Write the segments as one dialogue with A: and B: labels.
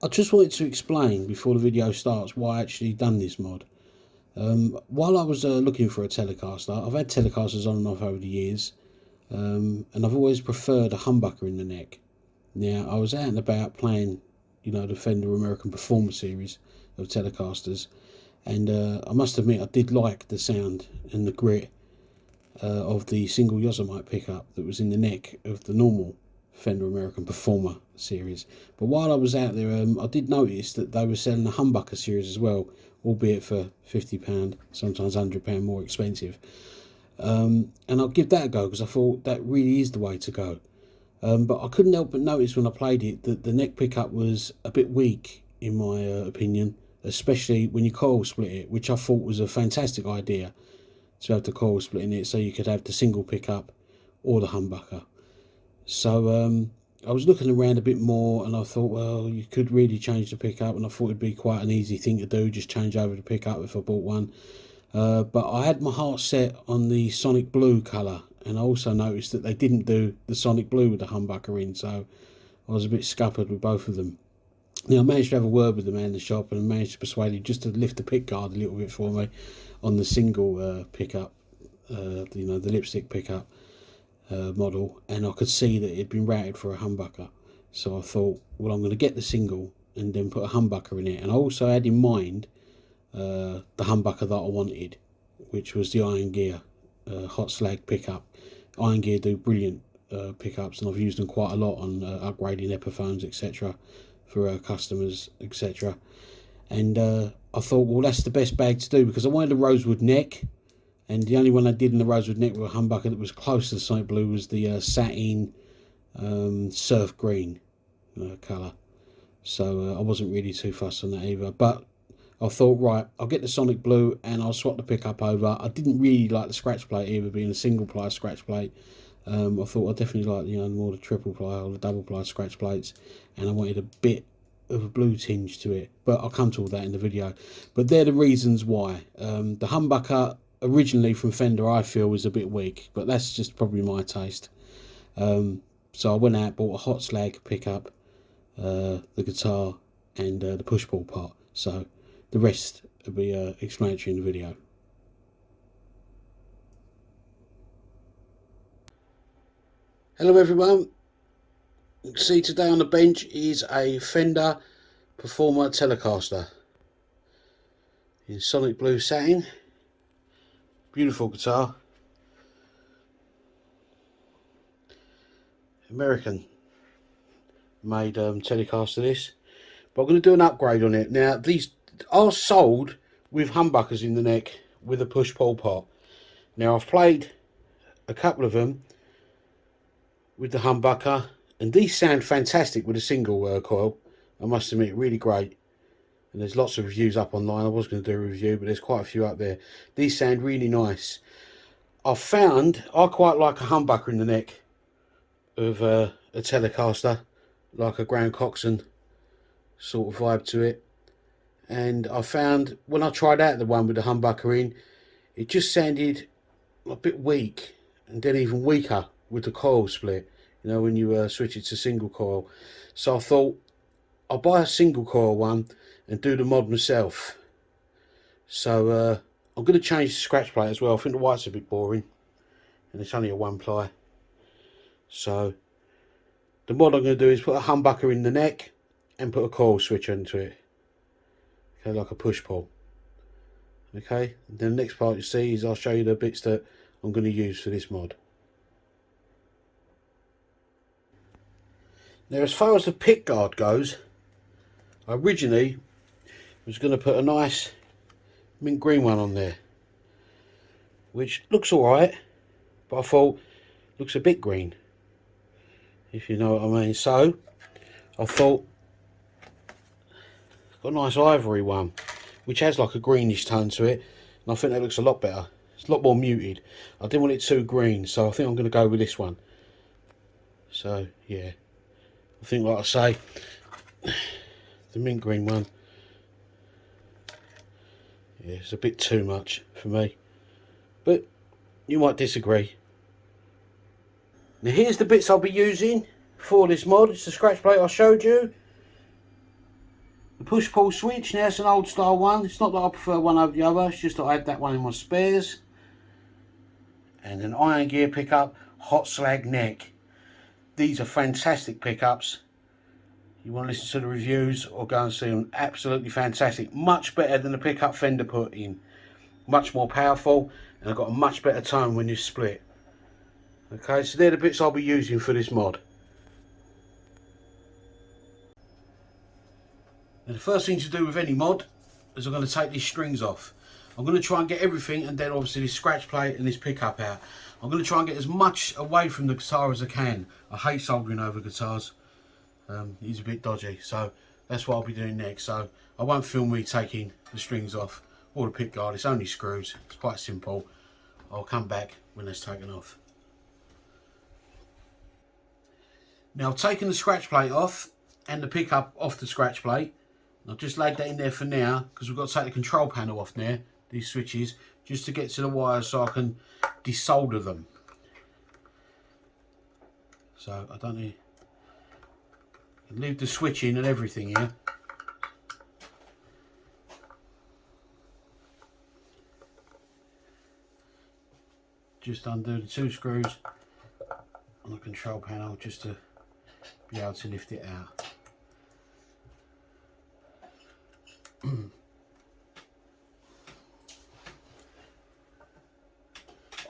A: I just wanted to explain before the video starts why I actually done this mod. While I was looking for a Telecaster, I've had Telecasters on and off over the years, and I've always preferred a humbucker in the neck. Now, I was out and about playing, the Fender American Performace series of Telecasters, and I must admit I did like the sound and the grit of the single Yosemite pickup that was in the neck of the normal Fender American Performer series. But while I was out there, I did notice that they were selling a humbucker series as well, albeit for £50, sometimes £100 more expensive. And I'll give that a go because I thought that really is the way to go. But I couldn't help but notice when I played it that the neck pickup was a bit weak in my opinion, especially when you coil split it, which I thought was a fantastic idea, to have the coil split in it so you could have the single pickup or the humbucker. So I was looking around a bit more and I thought, well, you could really change the pickup, and I thought it'd be quite an easy thing to do, just change over the pickup if I bought one. But I had my heart set on the Sonic Blue colour, and I also noticed that they didn't do the Sonic Blue with the humbucker in, so I was a bit scuppered with both of them. Now, I managed to have a word with the man in the shop and managed to persuade him just to lift the pick guard a little bit for me on the single pickup, the lipstick pickup model, and I could see that it had been routed for a humbucker. So I thought, well, I'm going to get the single and then put a humbucker in it. And I also had in mind the humbucker that I wanted, which was the Iron Gear hot slag pickup. Iron Gear do brilliant pickups, and I've used them quite a lot on upgrading Epiphones, etc., for customers, etc. And I thought, well, that's the best bag to do, because I wanted a rosewood neck, and the only one I did in the rosewood neck with a humbucker that was close to the Sonic Blue was the satin surf green colour. So I wasn't really too fussed on that either. But I thought, right, I'll get the Sonic Blue and I'll swap the pickup over. I didn't really like the scratch plate either, being a single ply scratch plate. I thought I definitely like more the triple ply or the double ply scratch plates, and I wanted a bit of a blue tinge to it. But I'll come to all that in the video. But they're the reasons why. The humbucker originally from Fender, I feel, was a bit weak, but that's just probably my taste. So I went out, bought a hot slag pickup, the guitar, and the push pull part. So the rest will be explanatory in the video. Hello everyone. See, today on the bench is a Fender Performer Telecaster in Sonic Blue satin. Beautiful guitar. American made Telecaster this, but I'm going to do an upgrade on it. Now, these are sold with humbuckers in the neck with a push pull part. Now, I've played a couple of them with the humbucker, and these sound fantastic with a single coil. I must admit, really great. And there's lots of reviews up online. I was going to do a review, but there's quite a few up there. These sound really nice. I've found I quite like a humbucker in the neck of a Telecaster, like a Graham Coxon sort of vibe to it. And I found when I tried out the one with the humbucker in, it just sounded a bit weak, and then even weaker with the coil split, when you switch it to single coil. So I thought I'll buy a single coil one and do the mod myself. So I'm going to change the scratch plate as well. I think the white's a bit boring and it's only a one ply. So the mod I'm going to do is put a humbucker in the neck and put a coil switch into it, okay, like a push pull. Okay, and then the next part you see is I'll show you the bits that I'm going to use for this mod. Now, as far as the pick guard goes, I originally was going to put a nice mint green one on there, which looks alright, but I thought looks a bit green, if you know what I mean. So I thought got a nice ivory one which has like a greenish tone to it, and I think that looks a lot better. It's a lot more muted. I didn't want it too green, so I think I'm going to go with this one. So yeah, I think, like I say, the mint green one, yeah, it's a bit too much for me, but you might disagree. Now here's the bits I'll be using for this mod. It's the scratch plate I showed you, The push-pull switch, now it's an old style one. It's not that I prefer one over the other, it's just that I had that one in my spares. And an iron gear pickup, hot slag neck. These are fantastic pickups. You want to listen to the reviews or go and see them, absolutely fantastic. Much better than the pickup Fender put in. Much more powerful, and I've got a much better tone when you split. Okay, so they're the bits I'll be using for this mod. Now the first thing to do with any mod is I'm going to take these strings off. I'm going to try and get everything, and then obviously this scratch plate and this pickup out. I'm going to try and get as much away from the guitar as I can. I hate soldering over guitars. It's a bit dodgy, so that's what I'll be doing next. So I won't film me taking the strings off or the pick guard. It's only screws. It's quite simple. I'll come back when that's taken off. Now I've taken the scratch plate off and the pickup off the scratch plate. I've just laid that in there for now because we've got to take the control panel off there, these switches, just to get to the wires so I can desolder them. So I don't need to leave the switch in and everything here. Just undo the 2 screws on the control panel just to be able to lift it out.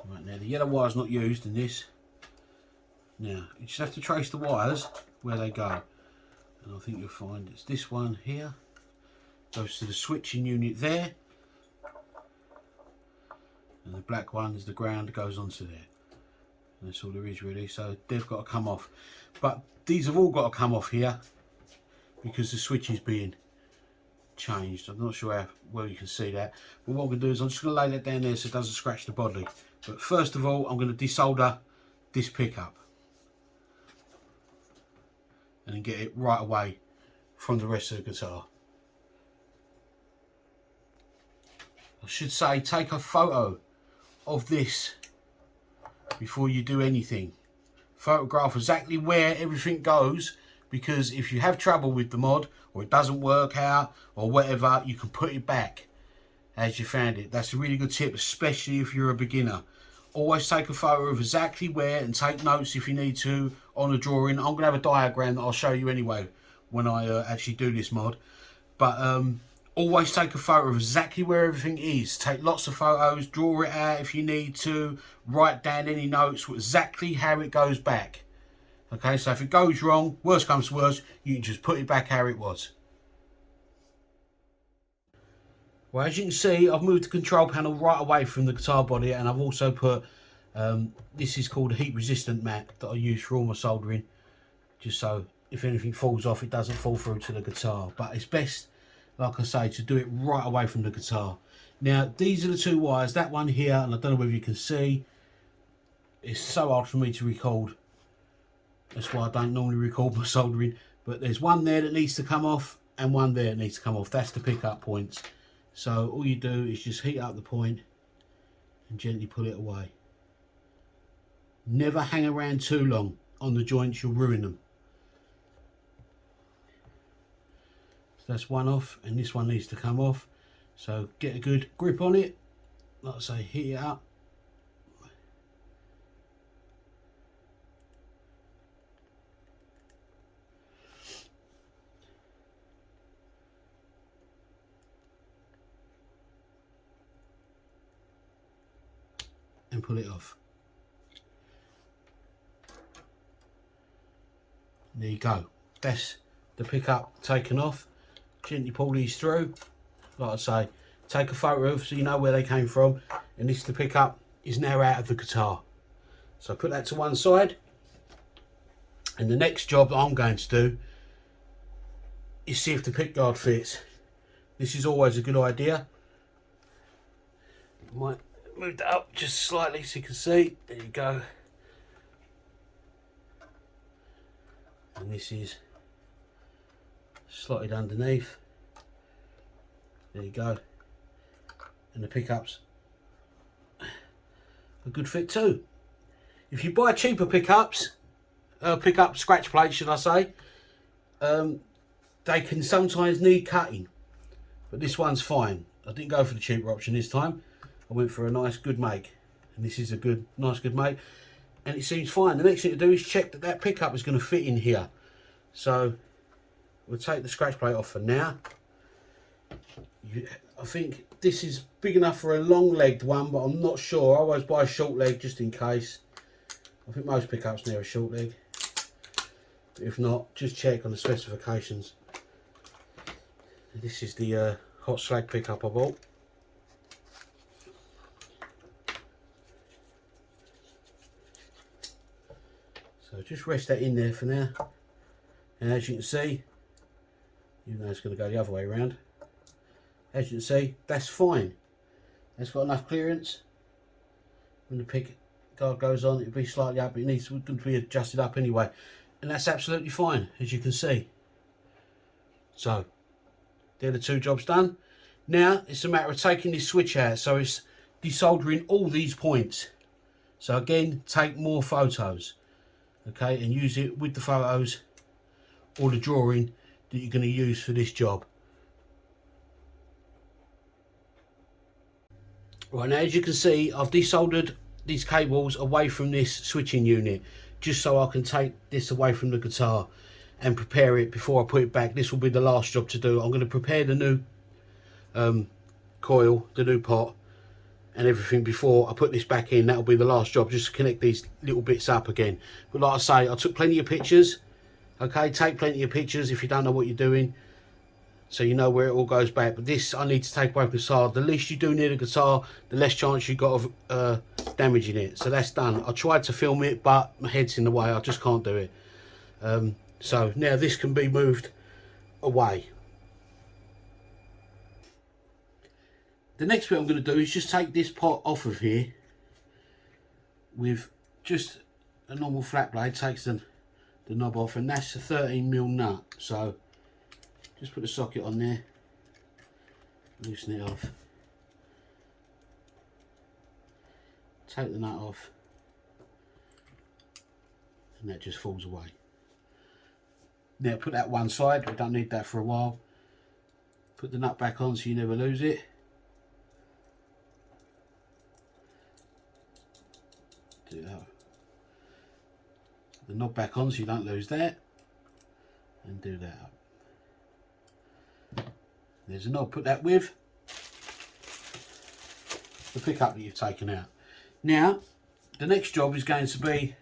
A: Right, now the yellow wire's not used in this. Now you just have to trace the wires where they go, and I think you'll find it's this one here, goes to the switching unit there, and the black one is the ground that goes onto there. And that's all there is really, so they've got to come off. But these have all got to come off here because the switch is being changed. I'm not sure how well you can see that, but what I'm going to do is I'm just going to lay that down there so it doesn't scratch the body. But first of all, I'm going to desolder this pickup and then get it right away from the rest of the guitar. I should say, take a photo of this before you do anything. Photograph exactly where everything goes, because if you have trouble with the mod or it doesn't work out or whatever, you can put it back as you found it. That's a really good tip, especially if you're a beginner. Always take a photo of exactly where and take notes if you need to on a drawing. I'm going to have a diagram that I'll show you anyway when I actually do this mod. But always take a photo of exactly where everything is. Take lots of photos, draw it out if you need to, write down any notes, exactly how it goes back. Okay, so if it goes wrong, worst comes to worst, you can just put it back how it was. Well, as you can see, I've moved the control panel right away from the guitar body, and I've also put, this is called a heat resistant mat that I use for all my soldering, just so if anything falls off, it doesn't fall through to the guitar. But it's best, like I say, to do it right away from the guitar. Now, these are the 2 wires, that one here, and I don't know whether you can see, it's so hard for me to record. That's why I don't normally record my soldering, but there's one there that needs to come off and one there that needs to come off. That's the pickup points. So all you do is just heat up the point and gently pull it away. Never hang around too long on the joints, you'll ruin them. So that's one off, and this one needs to come off. So get a good grip on it, like I say, heat it up. And pull it off. There you go. That's the pickup taken off. Gently pull these through. Like I say, take a photo of so you know where they came from. And this, the pickup, is now out of the guitar. So put that to one side. And the next job that I'm going to do is see if the pick guard fits. This is always a good idea. Might move that up just slightly so you can see. There you go. And this is slotted underneath. There you go. And the pickups a good fit too. If you buy cheaper pickup scratch plates, should I say, they can sometimes need cutting, but this one's fine. I didn't go for the cheaper option this time. I went for a nice good make, and this is a nice good make, and it seems fine. The next thing to do is check that that pickup is going to fit in here. So we'll take the scratch plate off for now. I think this is big enough for a long legged one, but I'm not sure. I always buy a short leg just in case. I think most pickups need a short leg. But if not, just check on the specifications. This is the hot slag pickup I bought. So just rest that in there for now. And as you can see, even though it's going to go the other way around, as you can see, that's fine. That's got enough clearance. When the pick guard goes on, it'll be slightly up. It needs to be adjusted up anyway. And that's absolutely fine, as you can see. So, they're the two jobs done. Now, it's a matter of taking this switch out. So, it's desoldering all these points. So, again, take more photos. Okay, and use it with the photos or the drawing that you're going to use for this job. Right, now as you can see, I've desoldered these cables away from this switching unit, just so I can take this away from the guitar and prepare it before I put it back. This will be the last job to do. I'm going to prepare the new coil, the new pot and everything before I put this back in. That'll be the last job, just to connect these little bits up again. But like I say, I took plenty of pictures. Okay, take plenty of pictures if you don't know what you're doing, so you know where it all goes back. But this I need to take away from the guitar. The least you do near the guitar, the less chance you got of damaging it. So that's done. I tried to film it, but my head's in the way. I just can't do it. So now this can be moved away. The next bit I'm going to do is just take this pot off of here with just a normal flat blade. Takes the knob off, and that's a 13mm nut. So just put the socket on there, loosen it off, take the nut off, and that just falls away. Now put that one side, we don't need that for a while. Put the nut back on so you never lose it. Do that. The knob back on so you don't lose that, and do that up. There's a knob, put that with the pickup that you've taken out. Now, the next job is going to be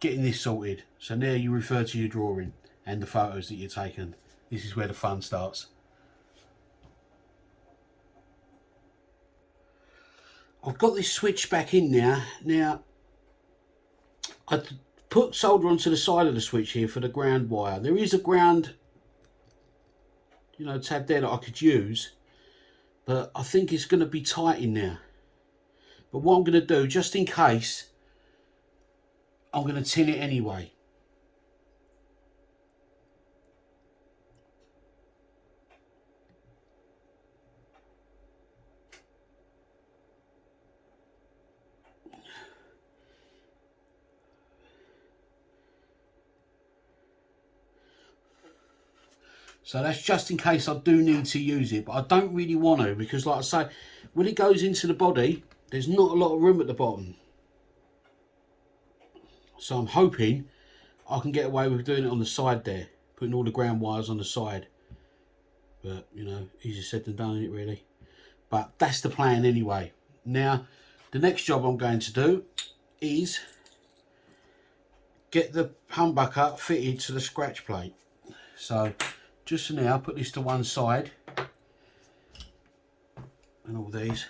A: getting this sorted. So now you refer to your drawing and the photos that you've taken. This is where the fun starts. I've got this switch back in now. Now, I put solder onto the side of the switch here for the ground wire. There is a ground, you know, tab there that I could use, but I think it's going to be tight in there. But what I'm going to do, just in case, I'm going to tin it anyway. So that's just in case I do need to use it, but I don't really want to, because like I say, when it goes into the body, there's not a lot of room at the bottom. So I'm hoping I can get away with doing it on the side there, putting all the ground wires on the side. But, you know, easier said than done, isn't it, really? But that's the plan anyway. Now, the next job I'm going to do is get the humbucker fitted to the scratch plate. So just for now, I'll put this to one side and all these,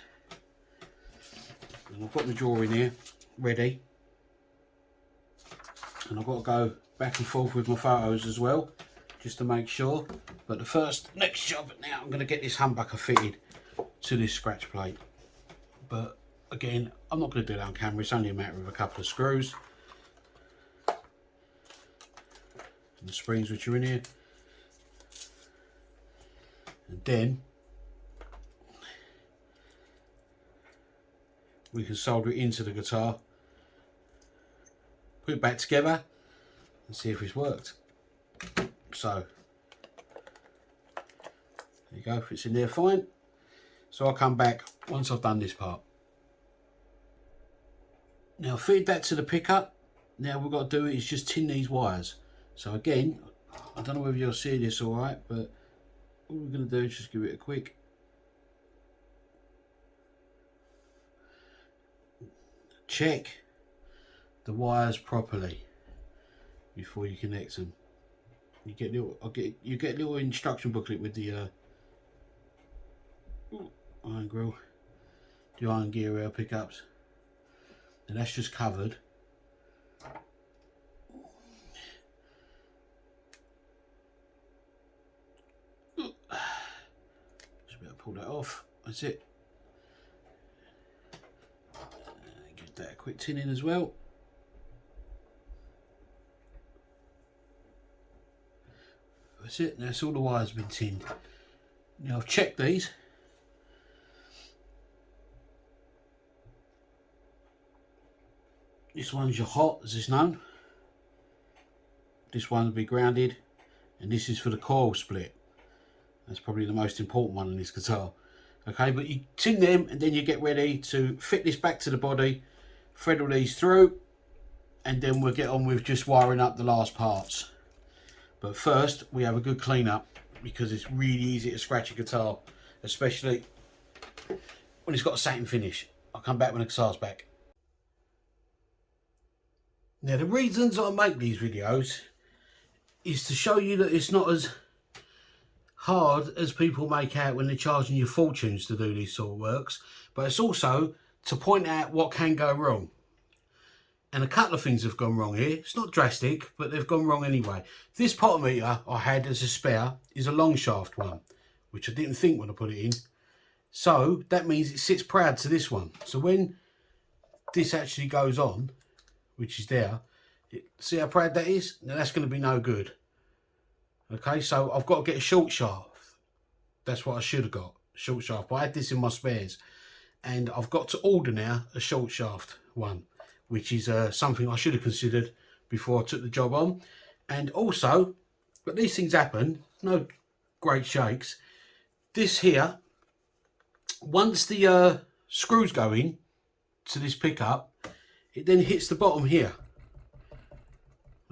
A: and I've got my drawing here ready, and I've got to go back and forth with my photos as well, just to make sure. But the next job now, I'm going to get this humbucker fitted to this scratch plate. But again, I'm not going to do that on camera. It's only a matter of a couple of screws and the springs which are in here. And then we can solder it into the guitar, put it back together and see if it's worked. So there you go, fits in there fine. So I'll come back once I've done this part. Now feed that to the pickup. Now what we've got to do is just tin these wires. So again, I don't know whether you'll see this all right, but all we're going to do is just give it a quick check the wires properly before you connect them. You get a little instruction booklet with the iron grill, the iron gear rail pickups, and that's just covered. Just better pull that off. That's it. Give that a quick tin in as well. That's it. That's all the wires have been tinned. Now I've checked these. This one's your hot, as it's known. This one will be grounded, and this is for the coil split. That's probably the most important one in this guitar. Okay, but you tin them and then you get ready to fit this back to the body, thread all these through, and then we'll get on with just wiring up the last parts. But first we have a good clean up, because it's really easy to scratch a guitar, especially when it's got a satin finish. I'll come back when the guitar's back. Now the reasons I make these videos is to show you that it's not as hard as people make out when they're charging you fortunes to do these sort of works, but it's also to point out what can go wrong. And a couple of things have gone wrong here. It's not drastic, but they've gone wrong anyway. This potometer I had as a spare is a long shaft one, which I didn't think when I put it in. So that means it sits proud to this one. So when this actually goes on, which is there, see how proud that is? Now that's going to be no good. Okay, so I've got to get a short shaft. That's what I should have got, short shaft. But I had this in my spares, and I've got to order now a short shaft one, which is something I should have considered before I took the job on. And also, but these things happen, no great shakes. This here, once the screws go in to this pickup, it then hits the bottom here.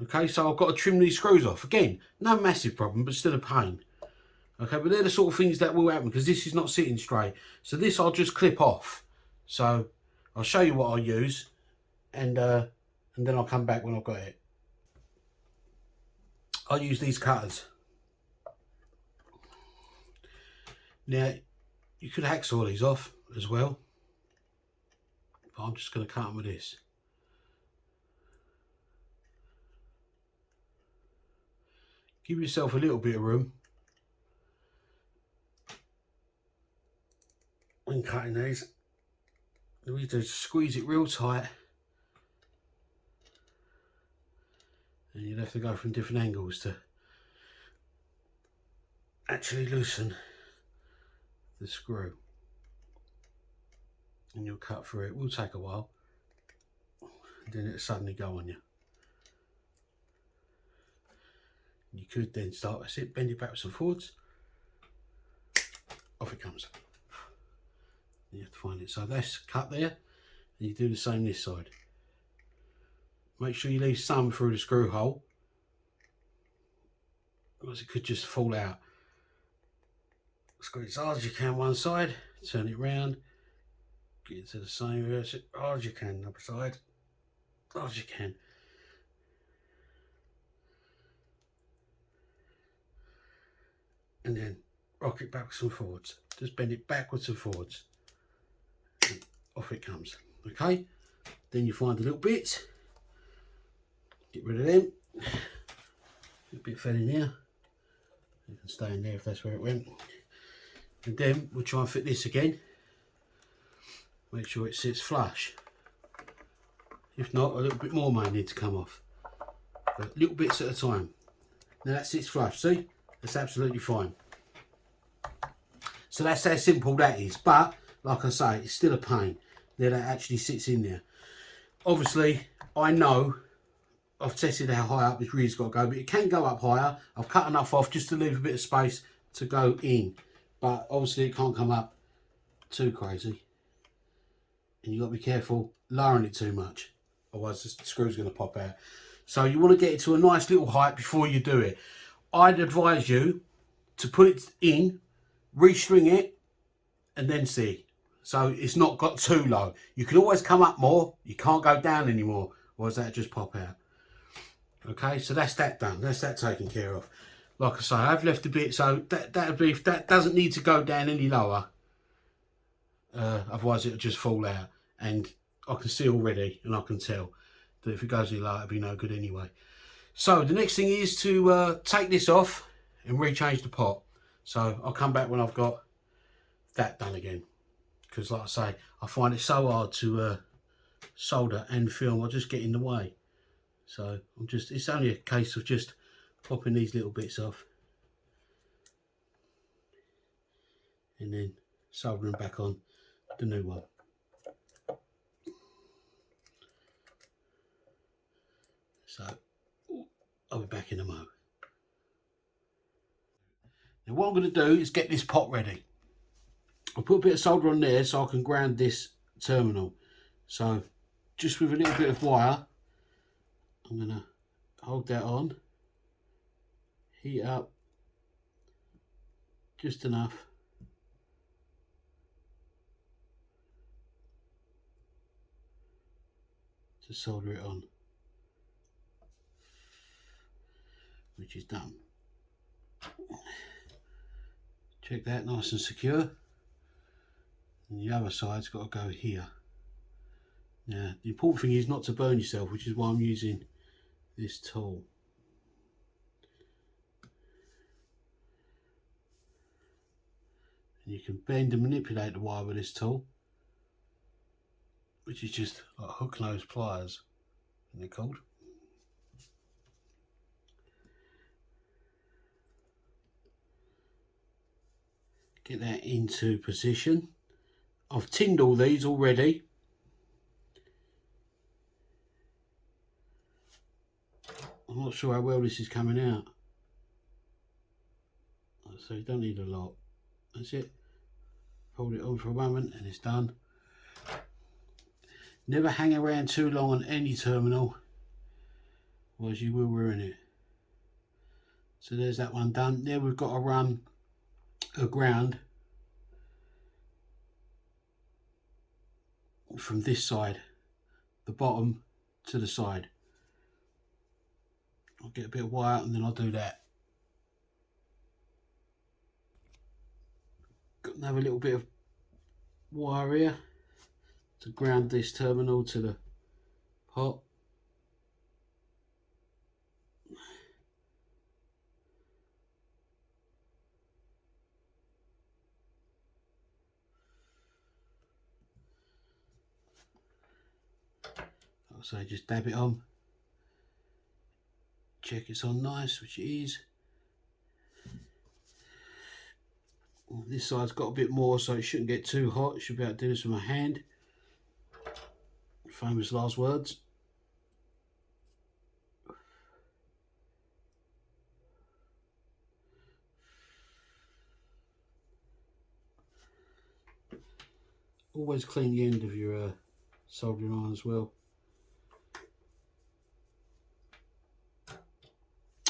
A: Okay, so I've got to trim these screws off. Again, no massive problem, but still a pain. Okay, but they're the sort of things that will happen because this is not sitting straight. So this I'll just clip off. So I'll show you what I use, and then I'll come back when I've got it. I use these cutters. Now, you could hacksaw these off as well, but I'm just going to cut them with this. Give yourself a little bit of room when cutting these. You need to squeeze it real tight, and you'll have to go from different angles to actually loosen the screw, and you'll cut through it. It will take a while, and then it'll suddenly go on you. You could then start, that's it, bend it backwards and forwards, off it comes. You have to find it. So that's cut there, and you do the same this side. Make sure you leave some through the screw hole, otherwise it could just fall out. Squeeze as hard as you can one side, turn it round, get it to the same, reverse it hard as you can, other side, hard as you can. And then rock it backwards and forwards. Just bend it backwards and forwards. And off it comes. Okay? Then you find the little bits. Get rid of them. A bit fell in there. It can stay in there if that's where it went. And then we'll try and fit this again. Make sure it sits flush. If not, a little bit more may need to come off. But little bits at a time. Now that sits flush, see? That's absolutely fine. So that's how simple that is. But, like I say, it's still a pain that it actually sits in there. Obviously, I know I've tested how high up it's really got to go, but it can go up higher. I've cut enough off just to leave a bit of space to go in, but obviously it can't come up too crazy, and you've got to be careful lowering it too much, otherwise the screw's going to pop out. So you want to get it to a nice little height before you do it. I'd advise you to put it in, restring it, and then see. So it's not got too low. You can always come up more, you can't go down anymore, otherwise that'll just pop out. Okay, so that's that done, that's that taken care of. Like I say, I've left a bit, so that doesn't need to go down any lower, otherwise it'll just fall out. And I can see already, and I can tell that if it goes any lower, it'll be no good anyway. So the next thing is to take this off and rechange the pot. So I'll come back when I've got that done again, because like I say, I find it so hard to solder and film. I just get in the way. So it's only a case of just popping these little bits off and then soldering back on the new one. So I'll be back in a mo. Now what I'm going to do is get this pot ready. I'll put a bit of solder on there so I can ground this terminal. So just with a little bit of wire, I'm going to hold that on, heat up just enough to solder it on, which is done. Check that, nice and secure. And the other side's got to go here. Now the important thing is not to burn yourself, which is why I'm using this tool. And you can bend and manipulate the wire with this tool, which is just like hook nose pliers, they're called. Get that into position. I've tinned all these already. I'm not sure how well this is coming out. So you don't need a lot. That's it. Hold it on for a moment and it's done. Never hang around too long on any terminal, otherwise you will ruin it. So there's that one done. There we've got to run a ground from this side, the bottom to the side. I'll get a bit of wire and then I'll do that. Got another little bit of wire here to ground this terminal to the pot. I'll say just dab it on. Check it's on nice, which it is. This side's got a bit more, so it shouldn't get too hot. I should be able to do this with my hand. Famous last words. Always clean the end of your soldering iron as well.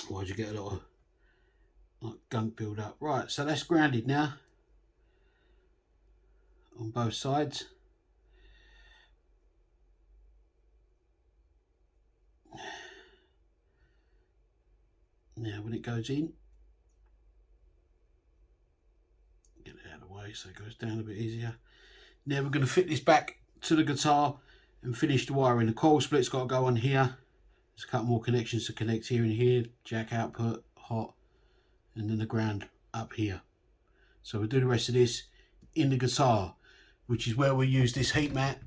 A: Otherwise you get a lot of gunk build up. Right, so that's grounded now on both sides. Now when it goes in, get it out of the way so it goes down a bit easier. Now we're going to fit this back to the guitar and finish the wiring. The coil split's got to go on here. There's a couple more connections to connect here and here, jack output, hot, and then the ground up here. So we'll do the rest of this in the guitar, which is where we use this heat mat.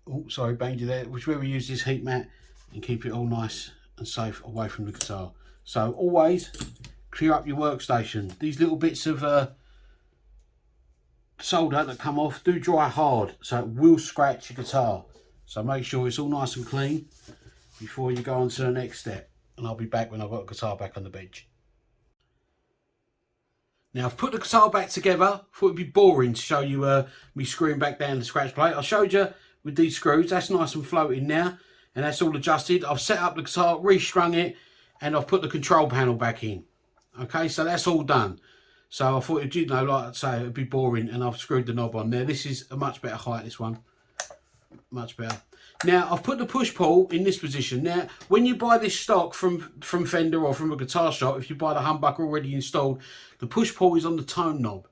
A: Oh, sorry, banged you there. Which is where we use this heat mat and keep it all nice and safe away from the guitar. So always clear up your workstation. These little bits of solder that come off do dry hard, so it will scratch your guitar. So make sure it's all nice and clean. before you go on to the next step. And I'll be back when I've got the guitar back on the bench. Now I've put the guitar back together. Thought it'd be boring to show you me screwing back down the scratch plate. I showed you with these screws. That's nice and floating now, and that's all adjusted. I've set up the guitar, restrung it, and I've put the control panel back in. Okay, so that's all done. So I thought, like I say, it'd be boring, and I've screwed the knob on there. This is a much better height, this one. Much better. Now, I've put the push-pull in this position. Now, when you buy this stock from Fender or from a guitar shop, if you buy the humbucker already installed, the push-pull is on the tone knob.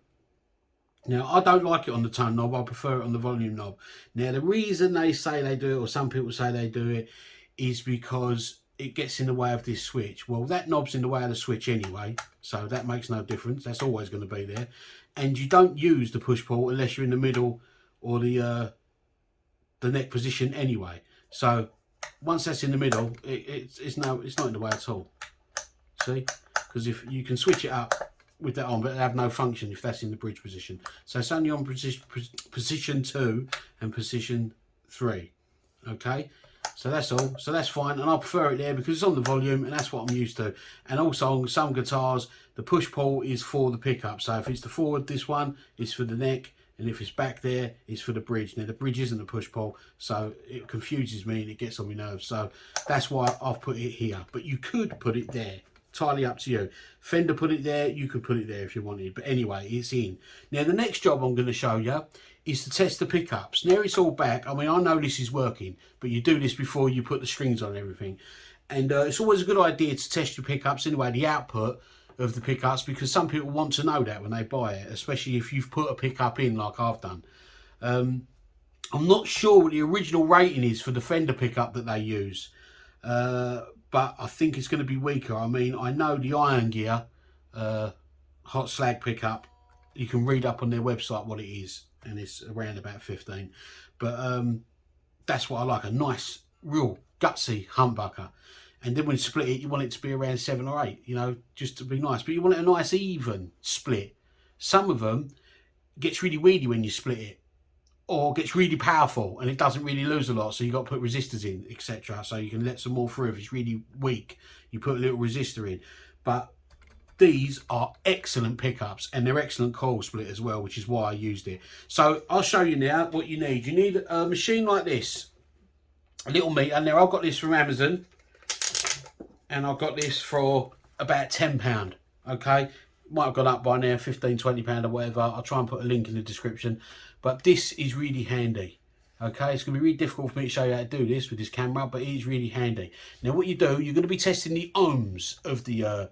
A: Now, I don't like it on the tone knob. I prefer it on the volume knob. Now, the reason they say they do it, or some people say they do it, is because it gets in the way of this switch. Well, that knob's in the way of the switch anyway, so that makes no difference. That's always going to be there. And you don't use the push-pull unless you're in the middle or the neck position anyway. So once that's in the middle, it's not in the way at all. See, because if you can switch it up with that on, but it have no function if that's in the bridge position. So it's only on position 2 and position 3. Okay, so that's all. So that's fine, and I prefer it there because it's on the volume, and that's what I'm used to. And also on some guitars, the push pull is for the pickup. So if it's the forward, this one is for the neck. And if it's back there, it's for the bridge. Now, the bridge isn't a push-pull, so it confuses me and it gets on my nerves. So that's why I've put it here. But you could put it there. Entirely up to you. Fender put it there. You could put it there if you wanted. But anyway, it's in. Now, the next job I'm going to show you is to test the pickups. Now, it's all back. I mean, I know this is working, but you do this before you put the strings on and everything. And it's always a good idea to test your pickups anyway, the output of the pickups, because some people want to know that when they buy it, especially if you've put a pickup in like I've done. I'm not sure what the original rating is for the Fender pickup that they use, but I think it's going to be weaker. I mean, I know the Iron Gear hot slag pickup, you can read up on their website what it is, and it's around about 15. But that's what I like, a nice, real gutsy humbucker. And then when you split it, you want it to be around 7 or 8, you know, just to be nice. But you want it a nice even split. Some of them gets really weedy when you split it, or gets really powerful and it doesn't really lose a lot. So you've got to put resistors in, etc. So you can let some more through. If it's really weak, you put a little resistor in. But these are excellent pickups, and they're excellent coil split as well, which is why I used it. So I'll show you now what you need. You need a machine like this, a little meter. Now I've got this from Amazon, and I got this for about £10. Okay, might have gone up by now, £15–20 or whatever. I'll try and put a link in the description. But this is really handy. Okay, it's going to be really difficult for me to show you how to do this with this camera, but it is really handy. Now what you do, you're going to be testing the ohms of the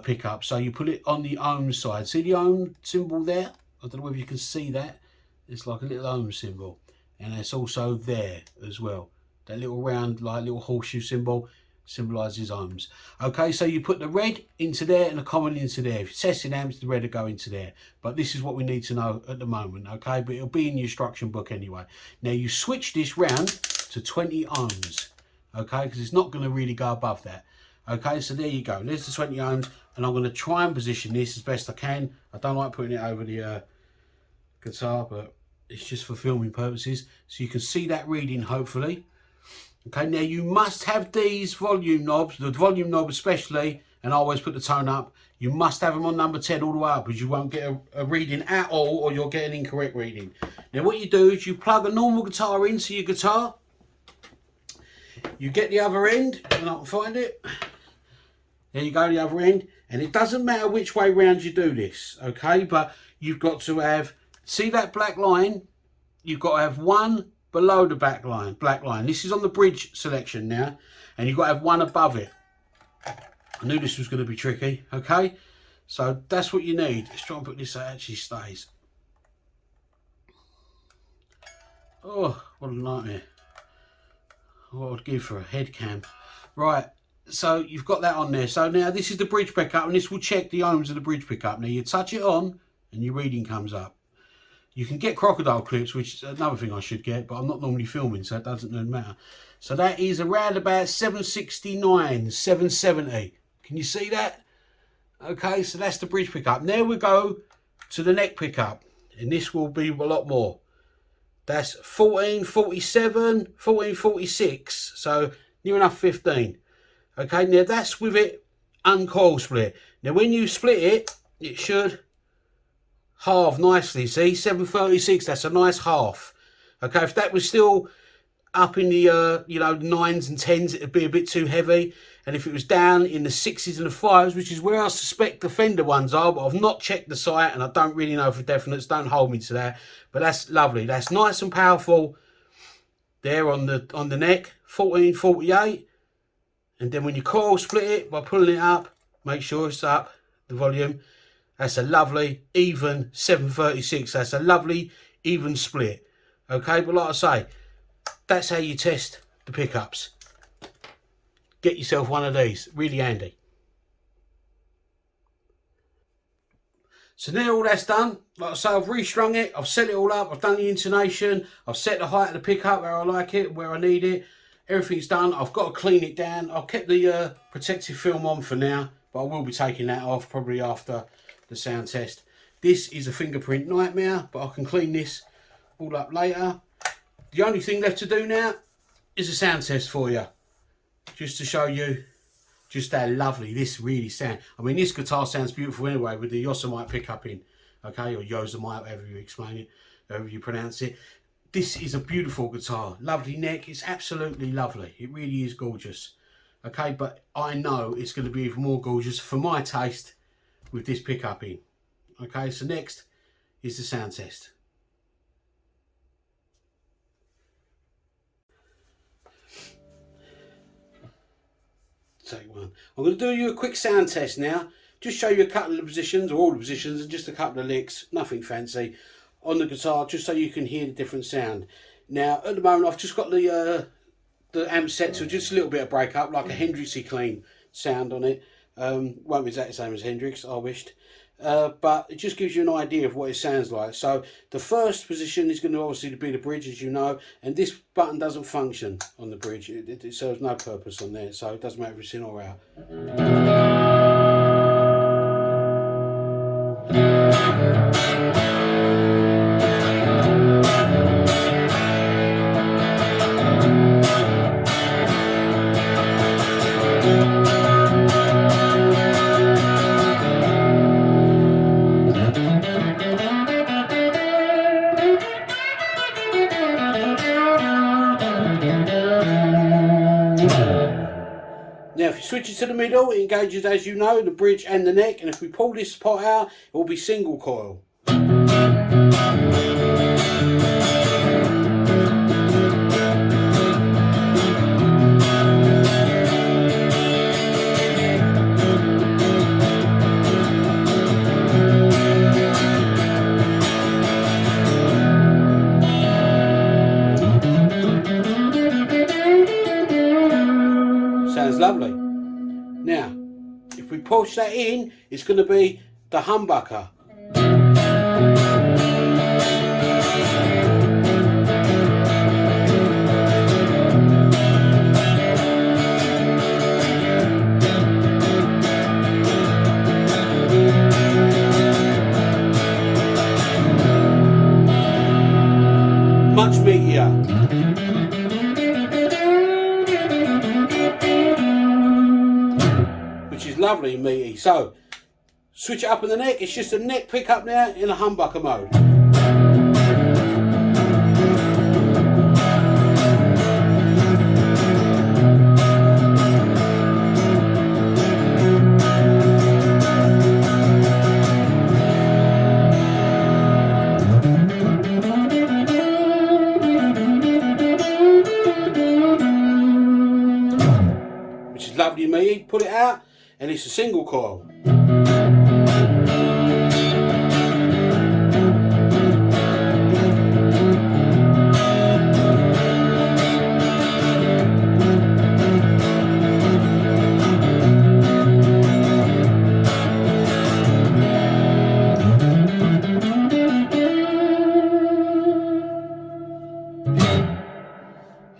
A: pickup. So you put it on the ohm side. See the ohm symbol there? I don't know whether you can see that. It's like a little ohm symbol, and it's also there as well. That little round, like little horseshoe symbol, symbolises ohms. Okay, so you put the red into there and the common into there. If you're testing amps, the red will go into there. But this is what we need to know at the moment, okay? But it'll be in your instruction book anyway. Now you switch this round to 20 ohms, okay? Because it's not going to really go above that. Okay, so there you go. There's the 20 ohms, and I'm going to try and position this as best I can. I don't like putting it over the guitar, but it's just for filming purposes. So you can see that reading, hopefully. Okay, now you must have these volume knobs, the volume knob especially, and I always put the tone up. You must have them on number 10 all the way up, because you won't get a reading at all, or you'll get an incorrect reading. Now what you do is you plug a normal guitar into your guitar. You get the other end, and I can find it. There you go, the other end. And it doesn't matter which way round you do this, okay? But you've got to have, see that black line? You've got to have one below the black line. This is on the bridge selection now, and you've got to have one above it. I knew this was going to be tricky, okay? So that's what you need. Let's try and put this so it actually stays. Oh, what a nightmare. What I'd give for a head cam. Right, so you've got that on there. So now this is the bridge pickup, and this will check the ohms of the bridge pickup. Now you touch it on, and your reading comes up. You can get crocodile clips, which is another thing I should get, but I'm not normally filming, so it doesn't really matter. So that is around about 769, 770. Can you see that? Okay, so that's the bridge pickup. Now we go to the neck pickup, and this will be a lot more. That's 1447, 1446, so near enough 15. Okay, now that's with it uncoil split. Now when you split it, it should halve nicely. See, 736, that's a nice half. Okay, if that was still up in the you know, 9s and 10s, it'd be a bit too heavy. And if it was down in the 6s and the 5s, which is where I suspect the Fender ones are, but I've not checked the site and I don't really know for definite, so don't hold me to that. But that's lovely. That's nice and powerful there on the neck, 1448. And then when you coil split it by pulling it up, make sure it's up, the volume. That's a lovely even 736. That's a lovely even split. Okay, but like I say, that's how you test the pickups. Get yourself one of these, really handy. So now all that's done, like I say, I've restrung it, I've set it all up, I've done the intonation, I've set the height of the pickup where I like it, where I need it. Everything's done. I've got to clean it down. I've kept the protective film on for now, but I will be taking that off probably after the sound test. This is a fingerprint nightmare, but I can clean this all up later. The only thing left to do now is a sound test for you, just to show you just how lovely this really sounds. I mean, this guitar sounds beautiful anyway with the Yosemite pickup in, okay, or Yosemite, however you explain it, however you pronounce it. This is a beautiful guitar, lovely neck, it's absolutely lovely, it really is gorgeous. Okay, but I know it's going to be even more gorgeous for my taste with this pickup in. Okay, so next is the sound test. Take one. I'm going to do you a quick sound test now, just show you a couple of the positions, or all the positions, and just a couple of licks, nothing fancy, on the guitar, just so you can hear the different sound. Now at the moment I've just got the amp set to just a little bit of breakup, like a Hendrixy clean sound on it. Won't be exactly the same as Hendrix, I wished, but it just gives you an idea of what it sounds like. So the first position is going to obviously be the bridge, as you know, and this button doesn't function on the bridge. It serves no purpose on there, so it doesn't matter if it's in or out. Now if you switch it to the middle, it engages, as you know, the bridge and the neck, and if we pull this pot out, it will be single coil. Sounds lovely. Now, if we push that in, it's going to be the humbucker. Much meatier. Which is lovely and meaty. So switch it up in the neck, it's just a neck pickup now in a humbucker mode. Which is lovely and meaty. Pull it out and it's a single coil.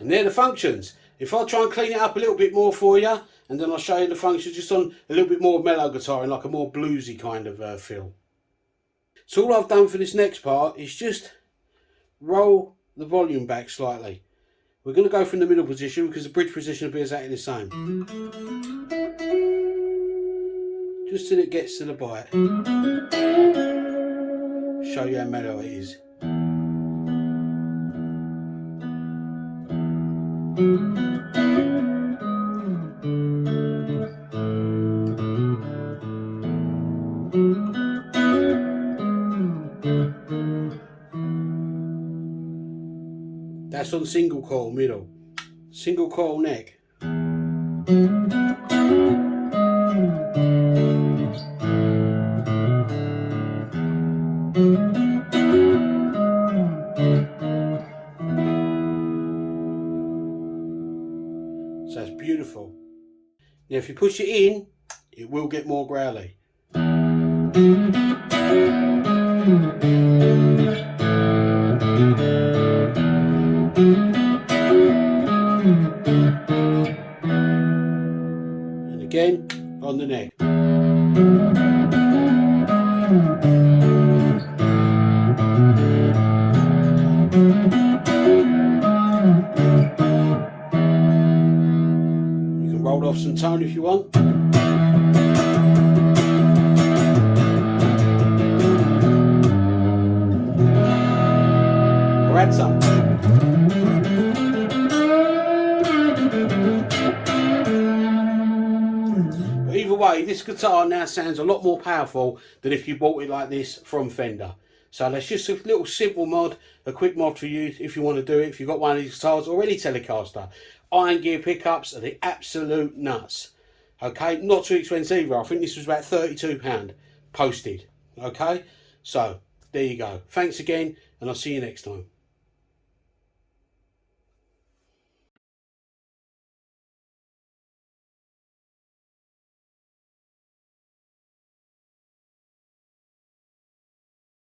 A: And they're the functions. If I try and clean it up a little bit more for you, and then I'll show you the functions just on a little bit more mellow guitar and like a more bluesy kind of feel. So all I've done for this next part is just roll the volume back slightly. We're going to go from the middle position because the bridge position will be exactly the same. Just till it gets to the bite. Show you how mellow it is. That's on single coil middle. Single coil neck. So that's beautiful. Now if you push it in, it will get more growly. And again, on the neck. You can roll off some tone if you want. Or add some. But either way, this guitar now sounds a lot more powerful than if you bought it like this from Fender. So that's just a little simple mod, a quick mod for you if you want to do it, if you've got one of these guitars or any Telecaster. Iron gear pickups are the absolute nuts. Okay, not too expensive either. I think this was about £32 posted. Okay, so there you go. Thanks again, and I'll see you next time.